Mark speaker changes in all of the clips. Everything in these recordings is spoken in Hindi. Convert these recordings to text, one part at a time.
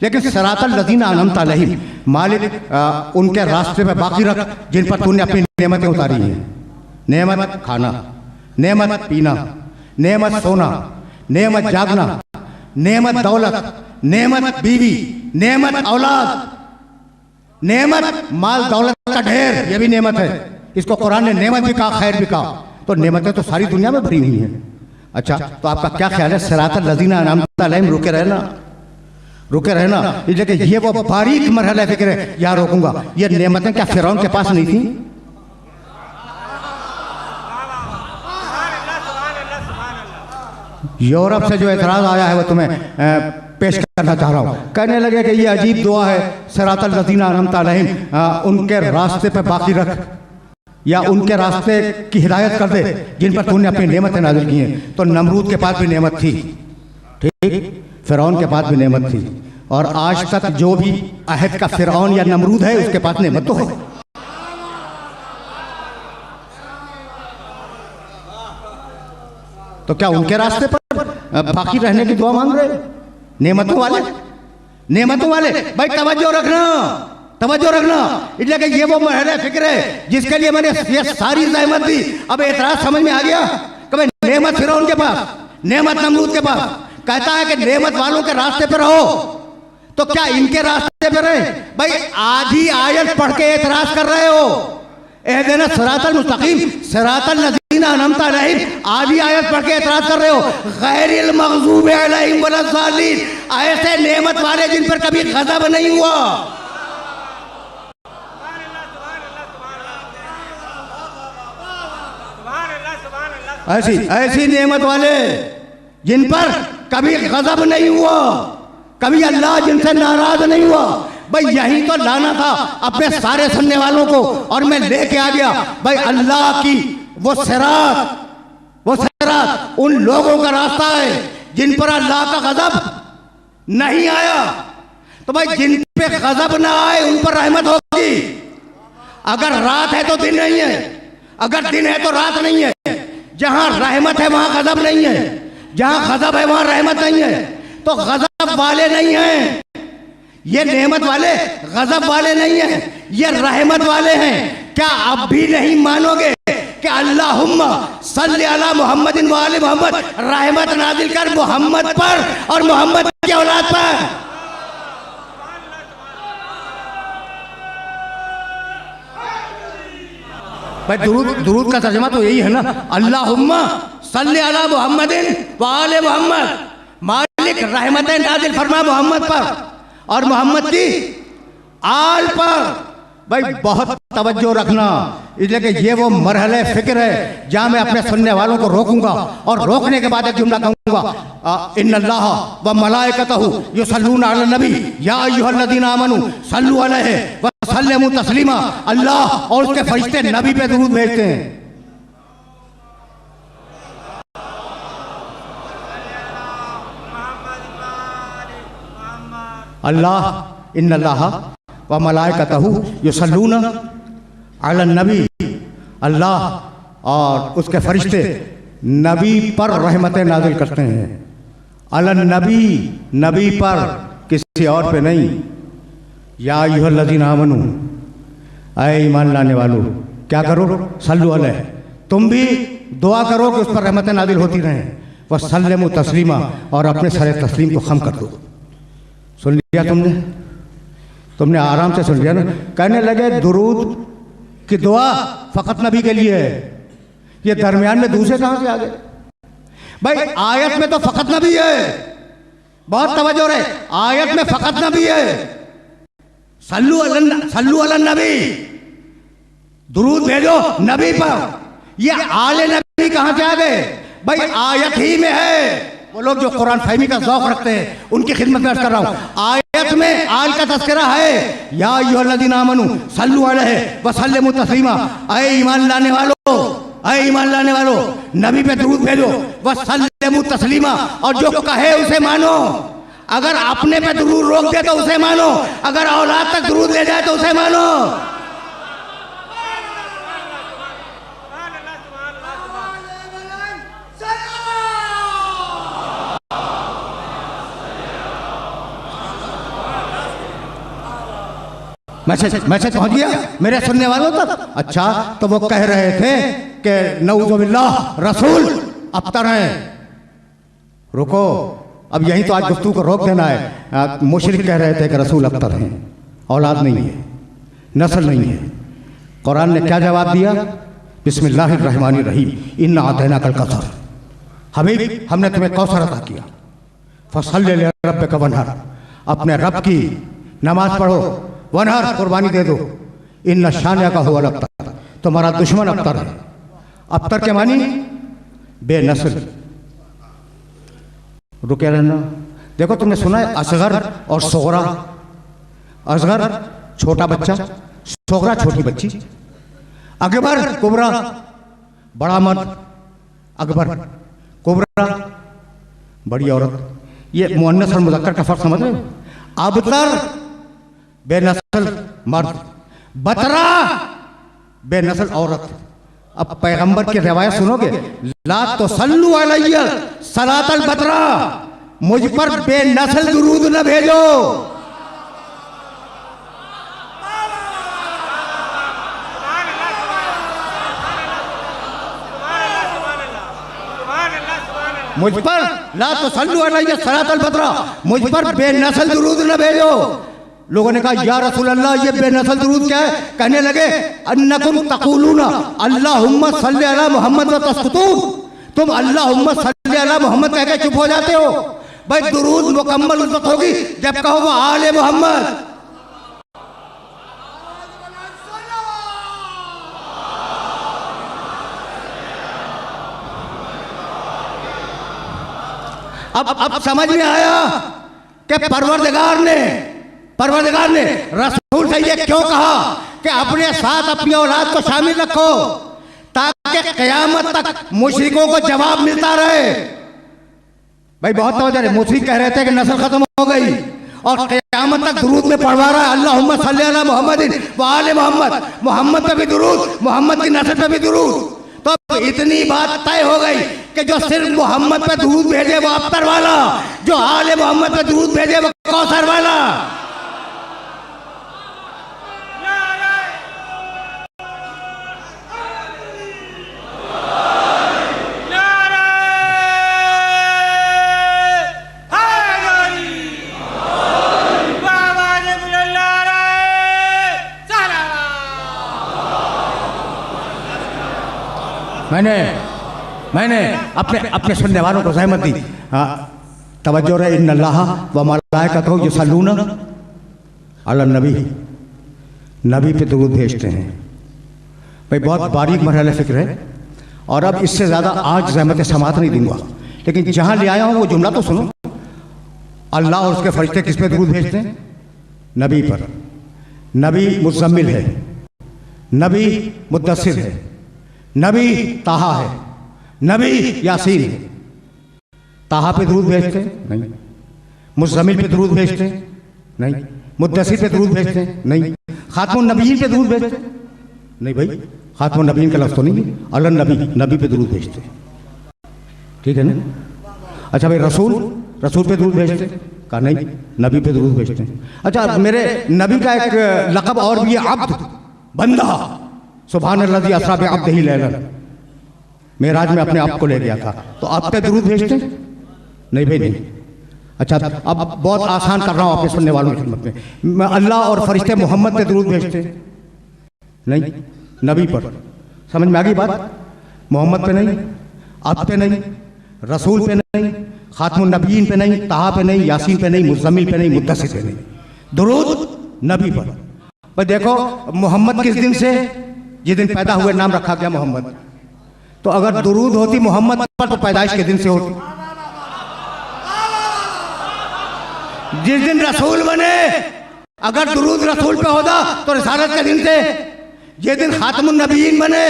Speaker 1: लेकिन सिरातल लज़ीना अनअमता अलैहिम, मालिक उनके रास्ते पे बाकी रख जिन पर तूने अपनी नेमतें उतारी हैं। नेमत खाना, नेमत पीना, नेमत सोना, नेमत जागना, नेमत दौलत, नेमत बीवी, नेमत औलाद, नेमत माल दौलत का ढेर, ये भी नेमत है। इसको कुरान ने नेमत भी कहा, खैर भी कहा। तो नेमतें तो सारी दुनिया में भरी हुई हैं। अच्छा, तो आपका क्या ख्याल है? सिरातल लज़ीना अनअमता अलैहिम रुके रहना, रुके रहना। लेकिन ये वो बारीक मरहला फिक्र है, यहाँ रोकूंगा। ये नेमतें क्या फिरौन के पास नहीं थी? यूरोप से जो एतराज आया है वो तुम्हें पेश करना चाह रहा हूँ। कहने लगे कि ये अजीब दुआ है, सिरातल लज़ीना अनअमता अलैहिम, उनके रास्ते पे बाकी रख या उनके रास्ते की हिदायत कर दे जिन पर तूने अपनी नेमतें नाज़िल की हैं। तो नमरूद के पास भी नेमत थी, ठीक, फिरौन के पास भी नेमत थी, और आज तक जो भी अहद का फिरौन या नमरूद है उसके पास नेमत तो है। तो क्या उनके रास्ते पर बाकी रहने की दुआ मांग रहे? नेमतों वाले, नेमतों वाले भाई तवज्जो रखना, तवज्जो रखना। इसलिए कि ये वो महल फिक्र है जिसके लिए मैंने ये सारी ज़हमत दी। अब एतराज समझ में आ गया कि भाई नेमत फिरौन के पास, नेमत नमरूद के पास। कहता है कि नेमत वालों के रास्ते पर रहो, तो क्या इनके रास्ते पर रहे? भाई आधी आयत पढ़ के एतराज कर रहे हो। एहदिना सिरातल मुस्तकीम, सिरातल लज़ीना अनअमता अलैहिम, आधी आयत पढ़ के एतराज कर रहे हो। गैरिल मग़ज़ूबि अलैहिम वलद्दालिन, ऐसे नेमत वाले जिन पर कभी गज़ब नहीं हुआ। ऐसी ऐसी नेमत वाले जिन पर कभी गज़ब नहीं हुआ, कभी अल्लाह जिनसे नाराज नहीं हुआ। भाई यही तो लाना था अपने सारे सुनने वालों को, और मैं लेके आ गया भाई अल्लाह की वो सिरात, वो सिरात उन लोगों का रास्ता है जिन पर अल्लाह का गज़ब नहीं आया। तो भाई जिन पे गज़ब ना आए उन पर रहमत होगी। अगर रात है तो दिन नहीं है, अगर दिन है तो रात नहीं है। जहां रहमत है वहां गज़ब नहीं है, जहां गज़ब है वहां रहमत नहीं है। तो गज़ब वाले नहीं हैं ये, नेमत वाले गज़ब वाले नहीं हैं, ये रहमत वाले हैं। क्या अब भी नहीं मानोगे कि अल्लाहुम्मा सल्ली अला मुहम्मदिन व आले मोहम्मद, रहमत नाजिल कर मोहम्मद पर और मोहम्मद की औलाद पर। भाई दुरूद का तर्जुमा तो यही है ना, अल्लाहुम्मा सल्ली अला मुहम्मदिन व आले मोहम्मद, मालिक रहमतें नाजिल फरमा मोहम्मद पर और मोहम्मद की आल पर। भाई बहुत तवज्जो रखना, इसलिए कि ये वो मरहले फिक्र है जहाँ मैं अपने सुनने वालों को रोकूंगा, और रोकने के बाद एक जुमला कहूँगा, इन्नल्लाह व मलाइकतहु युसल्लूना अलन नबी या अय्युहल्लज़ीना आमनू सल्लू अलैहि व सल्लिमू तस्लीमा। अल्लाह और उसके फरिश्ते नबी पे दुरूद भेजते हैं। अल्लाह इन्नल्लाह व मलाइकतहु युसल्लूना अलन नबी, अल्लाह और उसके फरिश्ते नबी पर रहमतें नाजिल करते हैं। अलन नबी, नबी पर, किसी और पे नहीं। या अय्युहल्लज़ीना आमनू, ऐ ईमान लाने वालों क्या करो, सल्लु अलैहि, तुम भी दुआ करो कि उस पर रहमतें नाजिल होती रहें। व सल्लिमू तस्लीमा, और अपने सरे तस्लीम को खम कर दो। सुन लिया तुमने, तुमने आराम से सुन लिया ना। कहने लगे दुरूद की दुआ फकत नबी के लिए है, ये दरमियान में दूसरे कहां से आ गए? भाई आयत में तो फकत नबी है, बहुत तवज्जो रहे, आयत में फकत नबी है। सल्लू अलन नबी, दुरूद भेजो नबी पर, ये आले नबी कहां से आ गए? भाई आयत ही में है। वो लोग जो कुरान फहमी का ज़ौक़ रखते हैं उनकी खिदमत में अर्ज़ कर रहा हूँ, आयत में आल का तज़किरा है। या अय्युहल्लज़ीना आमनू सल्लु अलैहि व सल्लिमू तस्लीमा, ऐ ईमान लाने वालों, ऐ ईमान लाने वालों नबी पे दुरूद भेजो। व सल्लिमू तस्लीमा, और जो कहे उसे मानो। अगर अपने पे दुरूद रोक दे तो उसे मानो, अगर औलाद तक दुरूद ले जाए तो उसे मानो। मैसेज मैसेज पहुंच गया मेरे सुनने वालों तक। अच्छा, तो वो कह रहे थे कि नऊजुबिल्लाह रसूल अबतर हैं। रुको, अब यही तो आज गुफ्तगू को रोक देना है। मुशरिक कह रहे थे कि रसूल अबतर हैं, औलाद नहीं है, नस्ल नहीं है। कुरान ने क्या जवाब दिया? बिस्मिल्लाहिर्रहमानिर्रहीम, इन्ना अतैनाकल कौसर, हबीब हमने तुम्हें कौसर अता किया। फसल्लि लिरब्बिका वनहर, अपने रब की नमाज पढ़ो, वनहर कुर्बानी दे दो। इन्ना शानिअका हुवल अबतर, तुम्हारा दुश्मन अबतर है। अबतर के मानी बेनस्ल। रुके रहना। देखो, तुमने सुना है असगर और सोगरा। असगर छोटा बच्चा, सोगरा छोटी बच्ची। अकबर कुबरा बड़ा मर्द, अकबर कुबरा बड़ी औरत। ये मुअन्नस और मुज़क्कर का फर्क समझ रहे हो? अबतर बेनस्ल मर्द, बतरा बेनस्ल औरत। अब पैगंबर की रिवायत सुनोगे, ला तो सल्लु अलैया सलातल बतरा, मुझ पर बेनस्ल दुरूद न भेजो। मुझ पर ला तो सल्लु अलैया सलातल बतरा, मुझ पर बेनस्ल दुरूद न भेजो। लोगों ने कहा या रसूल अल्लाह, ये बेनस्ल दुरूद क्या है? कहने लगे अन्नकुम तक़ूलूना अल्लाहुम्मा सल्लि अला मुहम्मद व तस्कुतून, तुम अल्लाहुम्मा सल्लि अला मुहम्मद कह के चुप हो जाते हो। भाई दुरूद मुकम्मल उस वक्त होगी जब कहो वो आले मोहम्मद। अब समझ में आया कि परवरदिगार ने रसूल से ये क्यों कहा कि अपने साथ अपनी औलाद को शामिल रखो, ताकि क़यामत तक मुशरिकों को जवाब मिलता रहे। भाई बहुत तवज्जो है, मुशरिक कह रहे थे कि नस्ल खत्म हो गई और क़यामत तक दुरूद में पढ़वा रहा है अल्लाहुम्मा सल्लि अला मुहम्मदिन व आले मोहम्मद, मोहम्मद पे भी दुरूद, मोहम्मद की नस्ल पे भी दुरूद। तो इतनी बात तय हो गई कि जो सिर्फ मोहम्मद पे दुरूद भेजे वो अबतर वाला, जो आले मोहम्मद पे दुरूद भेजे वो कौसर वाला। मैंने अपने सुनने वालों को सहमत दी। तवज्जो रहे, इन्नल्लाह व मलाइकतहु युसल्लूना अला नबी, नबी पे दुरूद भेजते हैं। भाई बहुत बारीक मरहला फिक्र है और अब इससे ज़्यादा आज ज़हमत समात नहीं दूंगा, लेकिन जहाँ ले आया हूँ वो जुमला तो सुनो। अल्लाह और उसके फरिश्ते किस पे दुरूद भेजते हैं? नबी पर। नबी मुज़म्मिल है, नबी मुद्दस्सिर है, नबी ताहा है, नबी यासीन है। ताहा पे दुरूद भेजते नहीं, मुज़म्मिल पे दुरूद भेजते नहीं, मुद्दस्सिर पे दुरूद भेजते नहीं, खातमुन नबीयीन पे दुरूद भेजते नहीं। भाई खातमुन नबीयीन का लफ्ज़ तो नहीं है, अलन नबी, नबी पे दुरूद भेजते। ठीक है ना? अच्छा भाई रसूल पे दुरूद भेजते का नहीं, नबी पे दुरूद भेजते। अच्छा, मेरे नबी का एक लक़ब और भी है, अब्द, बंदा। सुभानल्लज़ी असरा बिअब्दिही लैलन, मेराज में अपने आप को ले गया था, तो आप पे दुरूद भेजते नहीं? भाई नहीं। अच्छा, अब बहुत आसान कर रहा हूँ आपके सुनने वालों की खिदमत में। अल्लाह और फरिश्ते मोहम्मद पे दुरूद भेजते नहीं, नबी पर। समझ में आ गई बात? मोहम्मद पे नहीं, आप पे नहीं, रसूल पे नहीं, खातमुन नबीयीन पे नहीं, ताहा पे नहीं, यासीन पे नहीं, मुज़म्मिल पे नहीं, मुद्दस्सिर पे नहीं, दुरूद नबी पर। भाई देखो, मोहम्मद किस दिन से? जिस दिन पैदा हुए नाम रखा गया मोहम्मद। तो अगर दुरूद होती मोहम्मद पर तो पैदाइश के दिन से होती। जिस दिन रसूल बने, अगर दुरूद रसूल पे होता तो रिसालत के दिन से। जिस दिन खातमुन नबीयीन बने,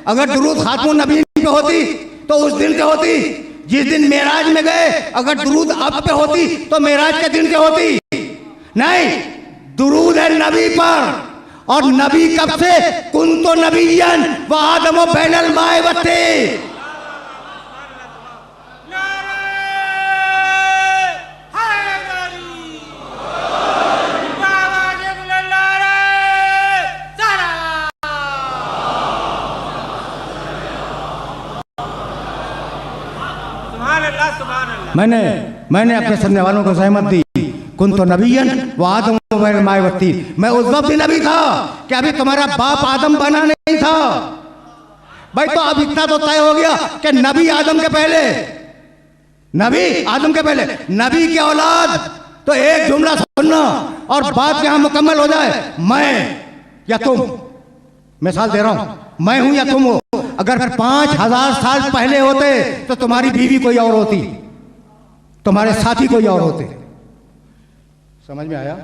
Speaker 1: अगर दुरूद खातमुन नबीयीन पे होती तो उस दिन से होती। जिस दिन मेराज में गए, अगर दुरूद अब पे होती तो मेराज के दिन से होती। नहीं, दुरूद है नबी पर। और नबी कब से? कुन्तु नबिय्यन व आदमु बैनल माए वत्ती। मैंने अपने सुनने वालों को सहमत दी। कुन तो नबीयन वो आदम मायवती, मैं उस वक्त भी नबी था कि अभी तुम्हारा बाप आदम बना नहीं था। भाई तो अब इतना तो तय हो गया कि नबी आदम के पहले, नबी आदम के पहले, नबी की औलाद। तो एक जुमला सुनना और बात यहां मुकम्मल हो जाए, मैं या तुम, मिसाल दे रहा हूं, मैं हूं या तुम हो। अगर 5000 साल पहले होते तो तुम्हारी बीवी कोई और होती, तुम्हारे साथी कोई और होते। समझ में आया?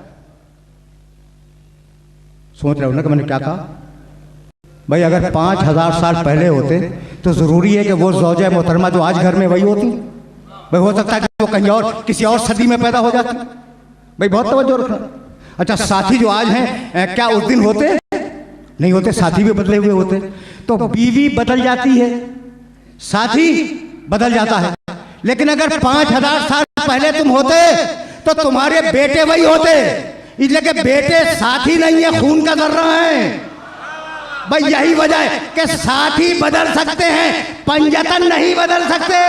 Speaker 1: सोच रहे हो ना कि मैंने क्या कहा? भाई अगर 5000 साल पहले होते तो जरूरी है कि वो ज़ौजा मोहतरमा जो आज घर में वही होती? भाई हो सकता है कि वो कहीं और किसी और सदी में पैदा हो जाती। भाई बहुत तवज्जो रखना। अच्छा, साथी जो आज हैं क्या उस दिन होते? नहीं होते, साथी भी बदले हुए होते। तो बीवी बदल जाती है, साथी बदल जाता है, लेकिन अगर 5000 साल पहले तुम होते तो तुम्हारे बेटे वही होते। इसलिए कि बेटे साथी नहीं है, खून का जर्रा है। भाई यही वजह है कि साथी बदल सकते हैं, पंजतन नहीं बदल सकते।